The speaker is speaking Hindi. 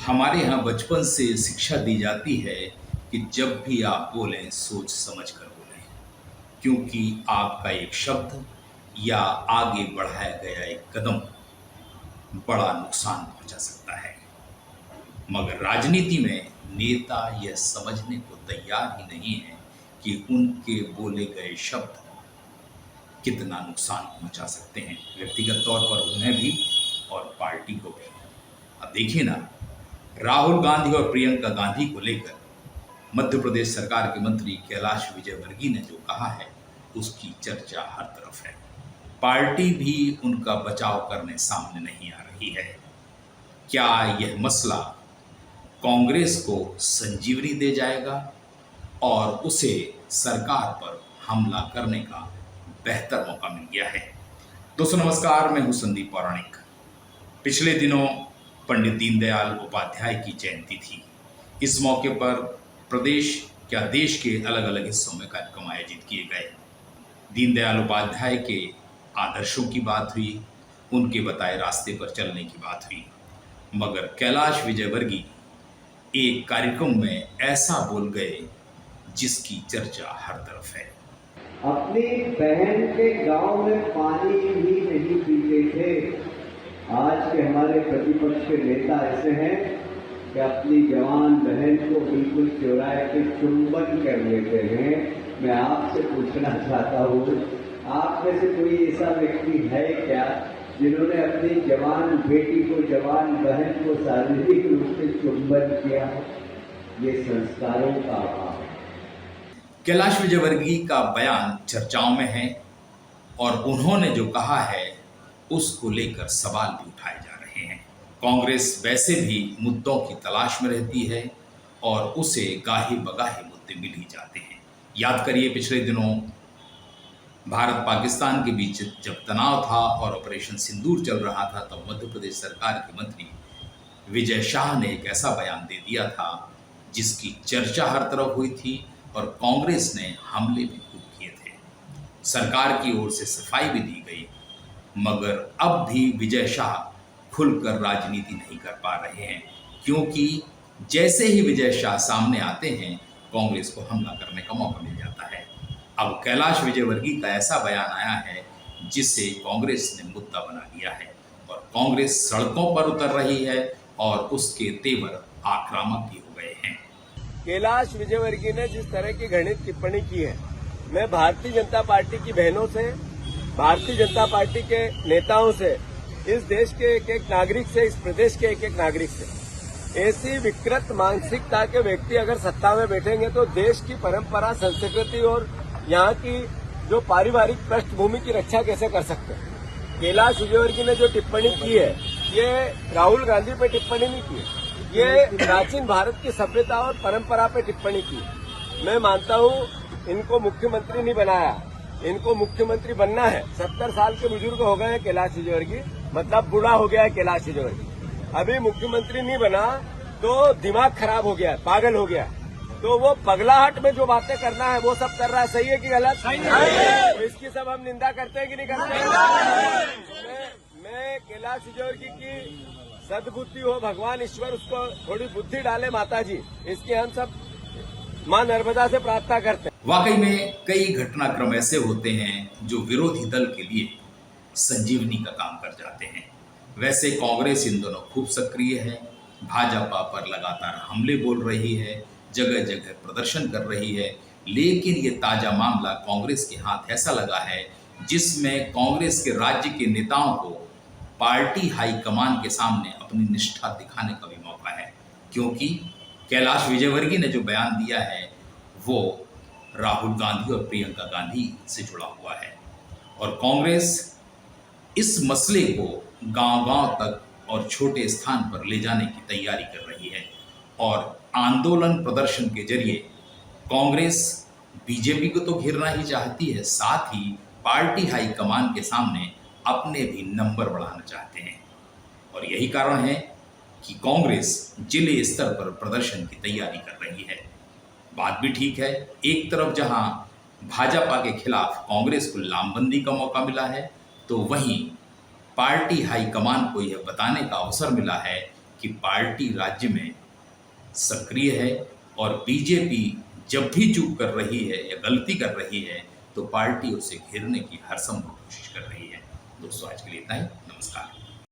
हमारे यहाँ बचपन से शिक्षा दी जाती है कि जब भी आप बोलें सोच समझ कर बोलें, क्योंकि आपका एक शब्द या आगे बढ़ाया गया एक कदम बड़ा नुकसान पहुंचा सकता है। मगर राजनीति में नेता यह समझने को तैयार ही नहीं है कि उनके बोले गए शब्द कितना नुकसान पहुंचा सकते हैं, व्यक्तिगत तौर पर उन्हें भी और पार्टी को भी। अब देखिए ना, राहुल गांधी और प्रियंका गांधी को लेकर मध्य प्रदेश सरकार के मंत्री कैलाश विजयवर्गीय ने जो कहा है, उसकी चर्चा हर तरफ है। पार्टी भी उनका बचाव करने सामने नहीं आ रही है। क्या यह मसला कांग्रेस को संजीवनी दे जाएगा और उसे सरकार पर हमला करने का बेहतर मौका मिल गया है? दोस्तों नमस्कार, मैं हूं संदीप पौराणिक। पिछले दिनों पंडित दीनदयाल उपाध्याय की जयंती थी। इस मौके पर प्रदेश क्या देश के अलग अलग हिस्सों में कार्यक्रम आयोजित किए गए। दीनदयाल उपाध्याय के आदर्शों की बात हुई, उनके बताए रास्ते पर चलने की बात हुई। मगर कैलाश विजयवर्गीय एक कार्यक्रम में ऐसा बोल गए जिसकी चर्चा हर तरफ है। अपनी बहन के गांव में पानी भी नहीं पीते थे। आज के हमारे प्रतिपक्ष के नेता ऐसे हैं कि अपनी जवान बहन को बिल्कुल चुरा के चुंबन कर लेते हैं। मैं आपसे पूछना चाहता हूँ, आप में से कोई ऐसा व्यक्ति है क्या जिन्होंने अपनी जवान बेटी को, जवान बहन को शारीरिक रूप से चुंबन किया? ये संस्कारों का अभाव है। कैलाश विजयवर्गीय का बयान चर्चाओं में है और उन्होंने जो कहा है उसको लेकर सवाल भी उठाए जा रहे हैं। कांग्रेस वैसे भी मुद्दों की तलाश में रहती है और उसे गाहे बगाहे मुद्दे मिल ही जाते हैं। याद करिए, पिछले दिनों भारत पाकिस्तान के बीच जब तनाव था और ऑपरेशन सिंदूर चल रहा था, तब मध्य प्रदेश सरकार के मंत्री विजय शाह ने एक ऐसा बयान दे दिया था जिसकी चर्चा हर तरफ हुई थी और कांग्रेस ने हमले भी खूब किए थे। सरकार की ओर से सफाई भी दी गई, मगर अब भी विजय शाह खुलकर राजनीति नहीं कर पा रहे हैं, क्योंकि जैसे ही विजय शाह सामने आते हैं कांग्रेस को हमला करने का मौका मिल जाता है। अब कैलाश विजयवर्गीय का ऐसा बयान आया है जिसे कांग्रेस ने मुद्दा बना लिया है और कांग्रेस सड़कों पर उतर रही है और उसके तेवर आक्रामक भी हो गए हैं। कैलाश विजयवर्गीय ने जिस तरह की घृणित टिप्पणी की है, मैं भारतीय जनता पार्टी की बहनों से, भारतीय जनता पार्टी के नेताओं से, इस देश के एक एक नागरिक से, इस प्रदेश के एक एक नागरिक से, ऐसी विकृत मानसिकता के व्यक्ति अगर सत्ता में बैठेंगे तो देश की परंपरा, संस्कृति और यहाँ की जो पारिवारिक पृष्ठभूमि की रक्षा कैसे कर सकते हैं? कैलाश विजयवर्गीय ने जो टिप्पणी की है, ये राहुल गांधी पे टिप्पणी नहीं की है, ये प्राचीन भारत की सभ्यता और परंपरा पे टिप्पणी की। मैं मानता हूँ इनको मुख्यमंत्री नहीं बनाया, इनको मुख्यमंत्री बनना है। 70 साल के बुजुर्ग हो गए हैं कैलाश विजयवर्गीय, मतलब बूढ़ा हो गया है कैलाश विजयवर्गीय। अभी मुख्यमंत्री नहीं बना तो दिमाग खराब हो गया, पागल हो गया। तो वो पगलाहट में जो बातें करना है वो सब कर रहा है, सही है कि गलत? सही है। तो इसकी सब हम निंदा करते हैं कि नहीं करते? मैं कैलाश विजयवर्गीय की सद्बुद्धि हो, भगवान ईश्वर उसको थोड़ी बुद्धि डाले, माता जी, इसकी हम सब मां नर्मदा से प्रार्थना करते हैं। वाकई में कई घटनाक्रम ऐसे होते हैं जो विरोधी दल के लिए संजीवनी का काम कर जाते हैं। वैसे कांग्रेस इन दोनों खूब सक्रिय है, भाजपा पर लगातार हमले बोल रही है, जगह जगह प्रदर्शन कर रही है, लेकिन ये ताजा मामला कांग्रेस के हाथ ऐसा लगा है जिसमें कांग्रेस के राज्य के नेताओं को पार्टी हाईकमान के सामने अपनी निष्ठा दिखाने का भी मौका है, क्योंकि कैलाश विजयवर्गीय ने जो बयान दिया है वो राहुल गांधी और प्रियंका गांधी से जुड़ा हुआ है और कांग्रेस इस मसले को गांव-गांव तक और छोटे स्थान पर ले जाने की तैयारी कर रही है और आंदोलन प्रदर्शन के जरिए कांग्रेस बीजेपी को तो घेरना ही चाहती है, साथ ही पार्टी हाईकमान के सामने अपने भी नंबर बढ़ाना चाहते हैं। और यही कारण है कि कांग्रेस जिले स्तर पर प्रदर्शन की तैयारी कर रही है। बात भी ठीक है, एक तरफ जहां भाजपा के खिलाफ कांग्रेस को लामबंदी का मौका मिला है, तो वहीं पार्टी हाईकमान को यह बताने का अवसर मिला है कि कि पार्टी राज्य में सक्रिय है और बीजेपी जब भी चूक कर रही है या गलती कर रही है तो पार्टी उसे घेरने की हर संभव कोशिश कर रही है। दोस्तों, आज के लिए इतना ही। नमस्कार।